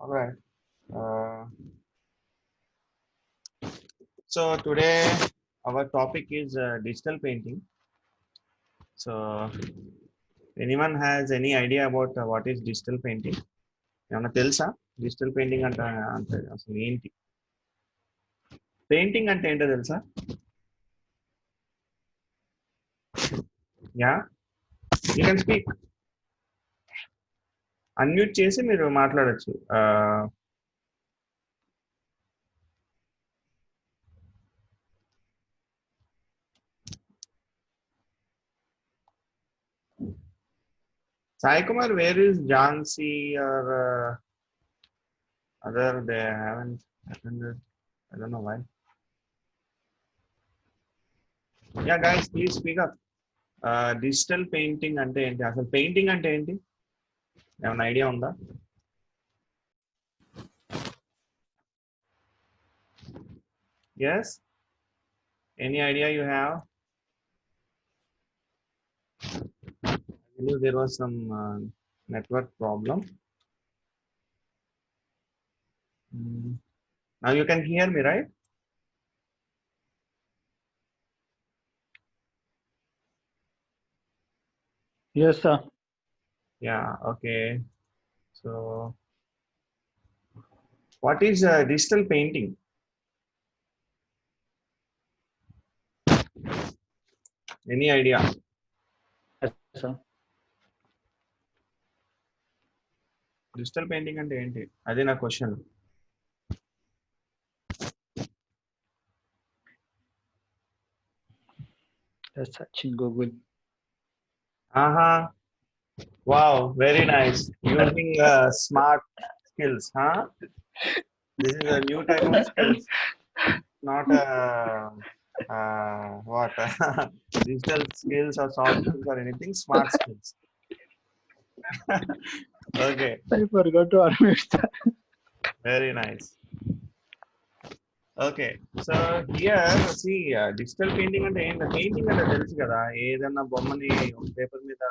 All right. Uh, so today our topic is digital painting. So anyone has any idea about what is digital painting? ఏమన్నా తెలుసా digital painting అంటే అసలు ఏంటి? Painting అంటే ఏంటో తెలుసా? Yeah, you can speak. Unmute చేసి మీరు మాట్లాడచ్చు. Sai Kumar, where is Jhansi or other? They haven't attended. I don't know why. Yeah, guys, please speak up. Digital painting అంటే ఏంటి? అసలు పెయింటింగ్ అంటే ఏంటి? ఏమైనా ఐడియా ఉందా? Yes? Any idea you have? I believe there was some network problem. Now you can hear me, right? Yes, sir. Yeah, okay. So, what is digital painting? Any idea? Yes, sir. Digital painting అంటే ఏంటి? అదే నా question. Let's search in Google. Wow, very nice. Using smart skills, huh? This is a new type of skills, not what digital skills or soft skills or anything. Smart skills. Okay. I forgot to unmute that. Very nice. Okay, so here see digital painting అంటే ఏంటి? Painting అంటే తెలుసు కదా, ఏదన్నా బొమ్మని paper మీద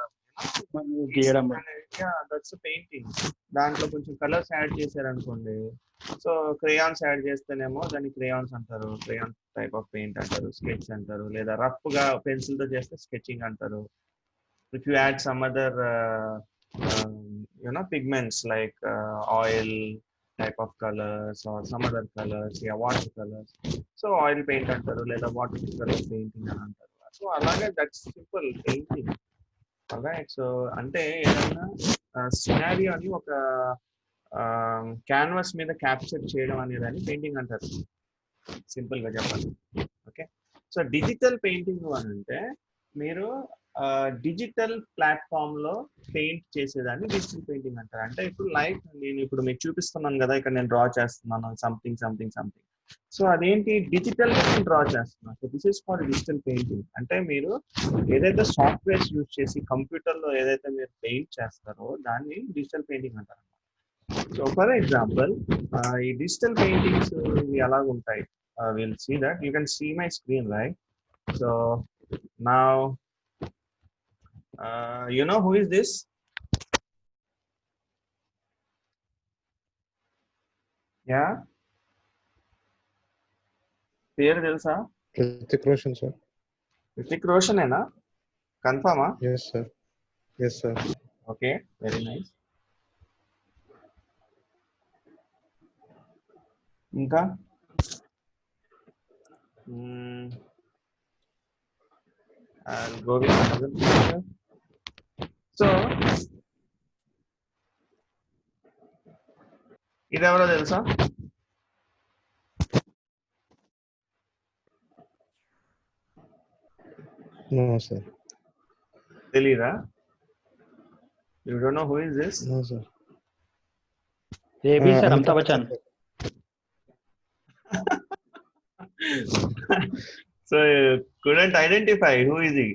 గీయడం. That's painting. దాంట్లో కొంచెం కలర్స్ యాడ్ చేశారనుకోండి, సో క్రేయాన్స్ యాడ్ చేస్తేనేమో దాన్ని క్రేయాన్స్ అంటారు, క్రేయాన్ టైప్ ఆఫ్ పెయింట్ అంటారు, స్కెచ్ అంటారు, లేదా రఫ్ గా పెన్సిల్ తో చేస్తే స్కెచింగ్ అంటారు. If you add some other pigments like oil type of colors or some other colors, yeah, watercolors, so oil paint antaru లేదా watercolor painting అని అంటారు. సో అలాగే that's simple painting. Right. So అంటే ఏదైనా సినారియోని ఒక క్యాన్వాస్ మీద capture చేయడం అనేదాన్ని పెయింటింగ్ అంటారు, సింపుల్ గా చెప్పాలి. ఓకే, సో డిజిటల్ పెయింటింగ్ అని అంటే మీరు డిజిటల్ ప్లాట్ఫామ్ లో పెయింట్ చేసేదాన్ని డిజిటల్ పెయింటింగ్ అంటారు. అంటే ఇప్పుడు లైక్ నేను ఇప్పుడు మీకు చూపిస్తున్నాను కదా, ఇక్కడ నేను డ్రా చేస్తున్నాను సంథింగ్ సంథింగ్ సంథింగ్. సో అదేంటి, డిజిటల్ గా నేను డ్రా చేస్తున్నాను. So this is for digital painting. అంటే మీరు ఏదైతే సాఫ్ట్వేర్స్ యూజ్ చేసి కంప్యూటర్ లో ఏదైతే మీరు పెయింట్ చేస్తారో దాన్ని డిజిటల్ పెయింటింగ్ అంటారు. సో ఫర్ ఎగ్జాంపుల్ ఈ డిజిటల్ పెయింటింగ్స్ ఇవి ఎలా ఉంటాయి? Will see that. You can see my screen, right? So now you know who is this? Yeah, పేరు తెలుసా? Hrithik Roshan, sir. Hrithik Roshan ఏనా? కన్ఫర్మా? Yes, sir. Yes, sir. Okay, very nice. ఇంకా I'll go with another picture. So ఇది ఎవరో తెలుసా? No, sir. తెలీదా? You don't know who is this? No, sir. Maybe sir, Amitabh Bachchan. So you couldn't identify who is he?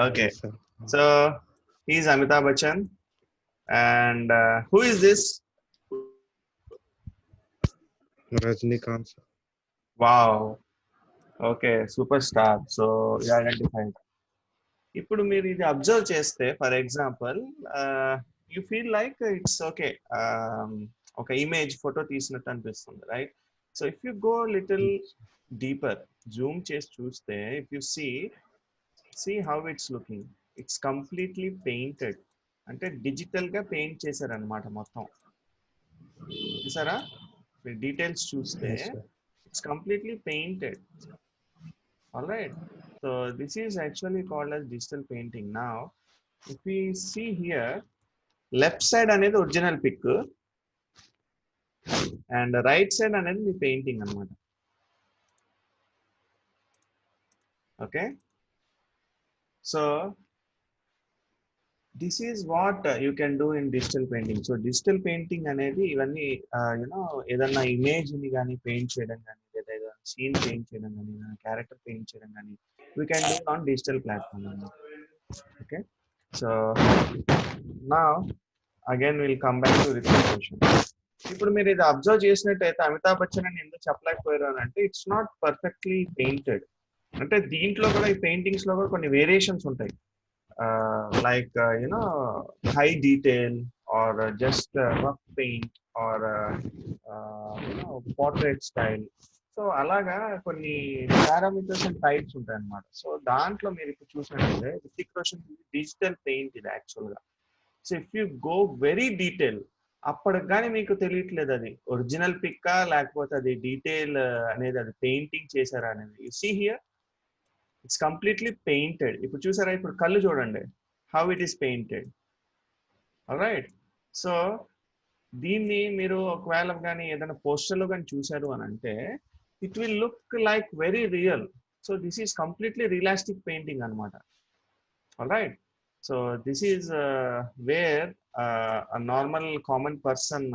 Okay, Yes, sir. so he's Amitabh Bachchan. And who is this? Rajnikant, sir. Wow. Okay, superstar. So you identified. ఇప్పుడు మీరు ఇది observe చేస్తే, for example you feel like it's okay, ఒక image photo తీసినట్టు అనిపిస్తుంది, right? So if you go little deeper, Zoom చేసి చూస్తే, if you see how it's looking, it's completely painted, అంటే డిజిటల్ గా పెయింట్ చేశారనమాట మొత్తం. చూసారా? డీటెయిల్స్ చూస్తే Yes, sir. it's completely painted. All right, so this is actually called as digital painting. Now if we see here, left side అనేది original pick and right side అనేది మీ painting అన్నమాట. Okay, so this is what you can do in digital painting. So digital painting అనేది ఇవన్నీ you know ఏదన్నా image ని కానీ paint చేయడం కానీ, లేదా ఏదైనా సీన్ పెయింట్ చేయడం కానీ, క్యారెక్టర్ పెయింట్ చేయడం కానీ we can do on digital platform అన్నమాట. ఓకే, సో నా again will come back to repeat question. ఇప్పుడు మీరు ఇది అబ్జర్వ్ చేసినట్టయితే అమితాబ్ బచ్చన్ అని ఎందుకు చెప్పలేకపోయారు అని అంటే, ఇట్స్ నాట్ పర్ఫెక్ట్లీ పెయింటెడ్. అంటే దీంట్లో కూడా ఈ పెయింటింగ్స్ లో కూడా కొన్ని వేరియేషన్స్ ఉంటాయి, like you know high detail or just rough paint or you know portrait style. So అలాగా కొన్ని పారామీటర్స్ అండ్ టైప్స్ ఉంటాయి అన్నమాట. సో దాంట్లో మీరు ఇప్పుడు చూసినట్టయితే రితిక్ రోషన్ డిజిటల్ పెయింట్ ఇది యాక్చువల్ గా. So if you go very detail, అప్పటికి కానీ మీకు తెలియట్లేదు అది ఒరిజినల్ పిక్కా లేకపోతే అది డీటెయిల్ అనేది అది పెయింటింగ్ చేశారా అనేది. You see here it's completely painted. ఇప్పుడు చూసారా, ఇప్పుడు కళ్ళు చూడండి, how it is painted. Right, so దీన్ని మీరు ఒకవేళ కానీ ఏదైనా పోస్టర్లో కానీ చూసారు అని అంటే, it will look like very real. So this is completely realistic painting అనమాట. Right, so this is where normal common person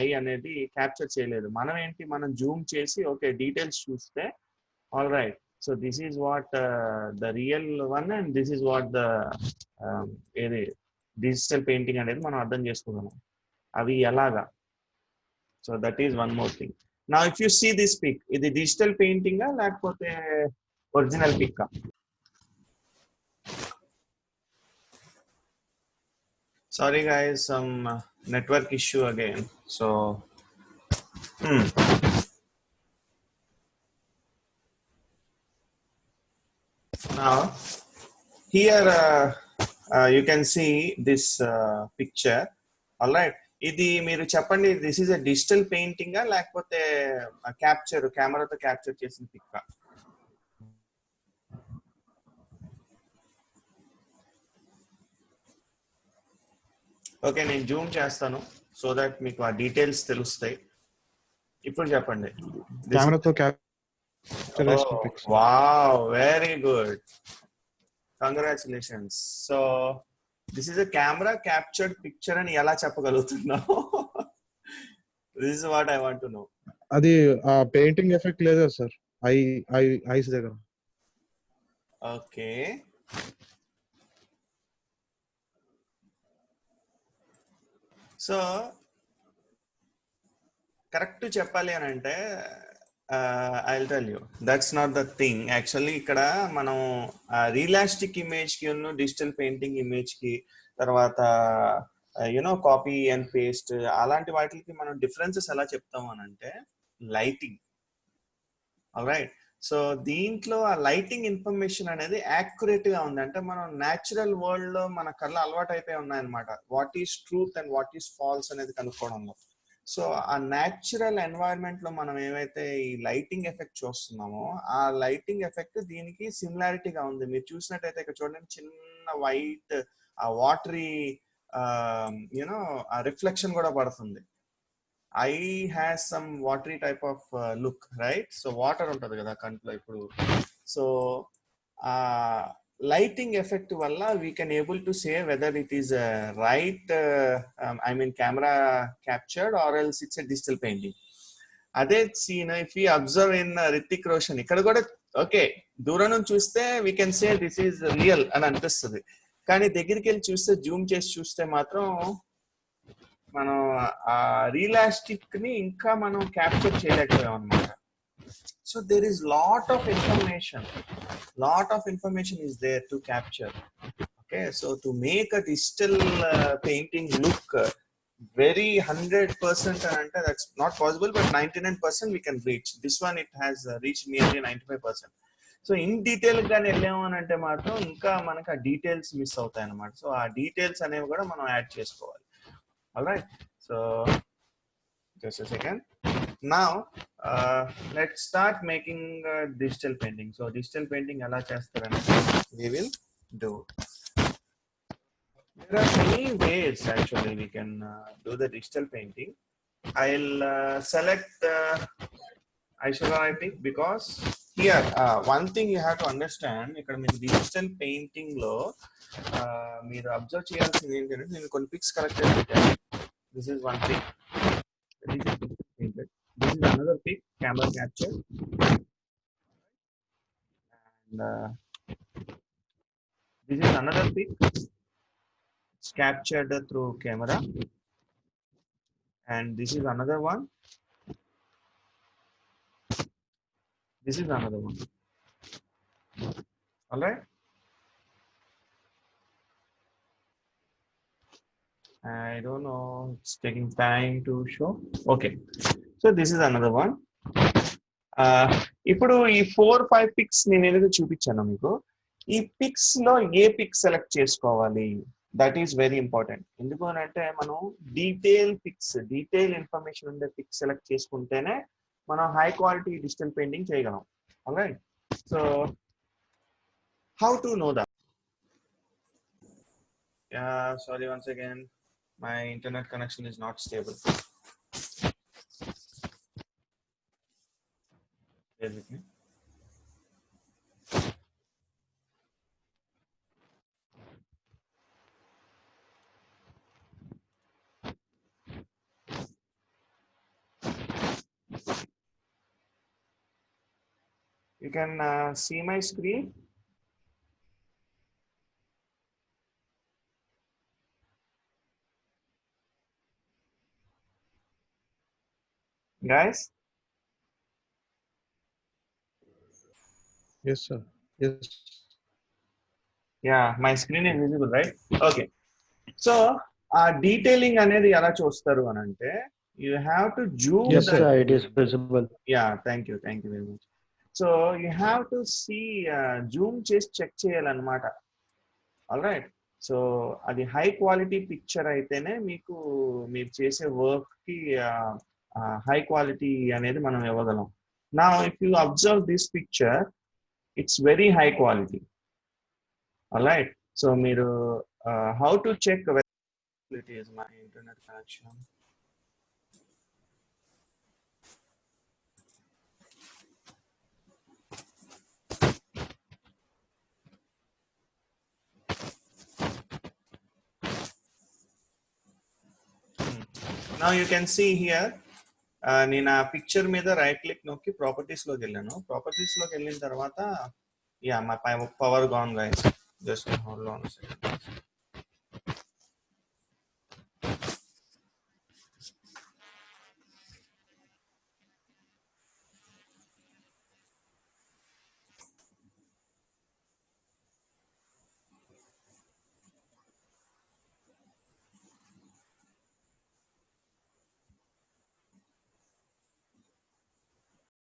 eye అనేది క్యాప్చర్ చేయలేదు. మనం ఏంటి, మనం జూమ్ చేసి ఓకే డీటెయిల్స్ చూస్తే all right, so this is what the real one and this is what the ఏది digital painting అనేది మనం అర్థం చేసుకోగలం అవి ఎలాగా. So that is one more thing. నా if you see this pick, ఇది డిజిటల్ పెయింటింగా లేకపోతే original పిక్కా? Sorry guys, some network issue again. So now here you can see this picture. All right, ఇది మీరు చెప్పండి, దిస్ ఈజ్ అ డిజిటల్ పెయింటింగా లేకపోతే capture కెమెరాతో క్యాప్చర్ చేసిన పిక్కా? ఓకే, నేను జూమ్ చేస్తాను సో దట్ మీకు ఆ డీటెయిల్స్ తెలుస్తాయి. ఇప్పుడు చెప్పండి. కెమెరాతో క్యాప్చర్ చేసిన pics. Wow, very good, congratulations. So this is a camera captured picture అని ఎలా చెప్పగలుగుతున్నావు? This is what I want to know. అది ఆ పెయింటింగ్ ఎఫెక్ట్ లేదా సార్ ఐస్ దగ్గర? ఓకే, సో కరెక్ట్ చెప్పాలి అని అంటే I will tell you that's not the thing. Actually ఇక్కడ మనం రియలిస్టిక్ ఇమేజ్ కి ఉన్న డిజిటల్ పెయింటింగ్ ఇమేజ్ కి, తర్వాత యునో కాపీ అండ్ పేస్ట్ అలాంటి వాటికి మనం డిఫరెన్సెస్ ఎలా చెప్తాము అని అంటే లైటింగ్. ఆల్రైట్, సో దీంట్లో ఆ లైటింగ్ ఇన్ఫర్మేషన్ అనేది యాక్యురేట్ గా ఉంది. అంటే మనం న్యాచురల్ వరల్డ్ లో మన కళ్ళు అలవాటు అయిపోయి ఉన్నాయన్నమాట, what is truth and what is false అనేది కనుక్కోవడంలో. సో ఆ న్యాచురల్ ఎన్వైరన్మెంట్ లో మనం ఏమైతే ఈ లైటింగ్ ఎఫెక్ట్ చూస్తున్నామో ఆ లైటింగ్ ఎఫెక్ట్ దీనికి సిమిలారిటీగా ఉంది. మీరు చూసినట్టయితే ఇక్కడ చూడండి, చిన్న వైట్ ఆ వాటరీ యూనో ఆ రిఫ్లెక్షన్ కూడా పడుతుంది. I has some watery type of look, right? So water ఉంటది కదా కంట్లో ఇప్పుడు. సో ఆ లైటింగ్ ఎఫెక్ట్ వల్ల we can able to say whether it is right, I mean camera captured or else it's a digital painting. అదే scene if you observe in Hrithik Roshan, ఇక్కడ కూడా okay దూరం నుంచి చూస్తే we can say this is real అని అనిపిస్తుంది, కానీ దగ్గరికి వెళ్ళి చూస్తే జూమ్ చేసి చూస్తే మాత్రం మనం ఆ రియలిస్టిక్ ని ఇంకా మనం క్యాప్చర్ చేయలేకపోయాం అనమాట. So there is lot of information is there to capture. Okay, Okay, so to make a digital painting look very 100% and that's not possible, but 99% we can reach. This one it has reached nearly 95%. So in detail గానే వెళ్ళాము అని అంటే మాత్రం ఇంకా మనకు ఆ details miss అవుతాయి అన్నమాట. సో ఆ డీటెయిల్స్ అనేవి కూడా మనం యాడ్ చేసుకోవాలి. Alright, so just a second. Now let's start making digital painting. So digital painting ఎలా చేస్తారని we will do. There are many ways actually we can do the digital painting. I'll select isographic because here one thing you have to understand, ఇక్కడ మీరు digital painting లో మీరు observe చేయాల్సింది ఏంటంటే, నేను కొన్ని పిక్స్ కలెక్ట్ చేసి పెట్టాను. This is one pic, this is another pic, camera capture, and this is another pic, it's captured through camera, and this is another one, this is another one. All right, I don't know, it's taking time to show. Okay, so this is another one. ఇప్పుడు ఈ 4-5 pics నేను ఏదైతే చూపించాను మీకు, ఈ pics లో ఏ pick select చేసుకోవాలి, that is very important. ఎందుకు అని అంటే మనం డీటెయిల్ పిక్స్, డీటెయిల్ ఇన్ఫర్మేషన్ ఉండే పిక్స్ సెలెక్ట్ చేసుకుంటేనే మనం హై క్వాలిటీ డిజిటల్ పెయింటింగ్ చేయగలం. Alright, so how to know that? Sorry, once again my internet connection is not stable. Bear with me. You can see my screen. Guys? Yes, sir. Yes. Yeah, my screen is visible, right? Okay. So, detailing అనేది ఎలా చూస్తారు అని అంటే, you have to zoom. Yes, sir, it is visible. Yeah, thank you very much. So, you have to see, zoom చేసి check చేయాలన్నమాట. All right, so అది high quality picture అయితేనే మీకు మీరు చేసే వర్క్ కి హై క్వాలిటీ అనేది మనం ఇవ్వగలం. Now, if you observe this picture, it's very high quality. All right, so మీరు how to check whether it is my internet connection. Now you can see here, నేను ఆ పిక్చర్ మీద right click నొక్కి properties లోకి వెళ్ళాను. Properties లోకి వెళ్ళిన తర్వాత, yeah, my power gone guys, just hold on a second.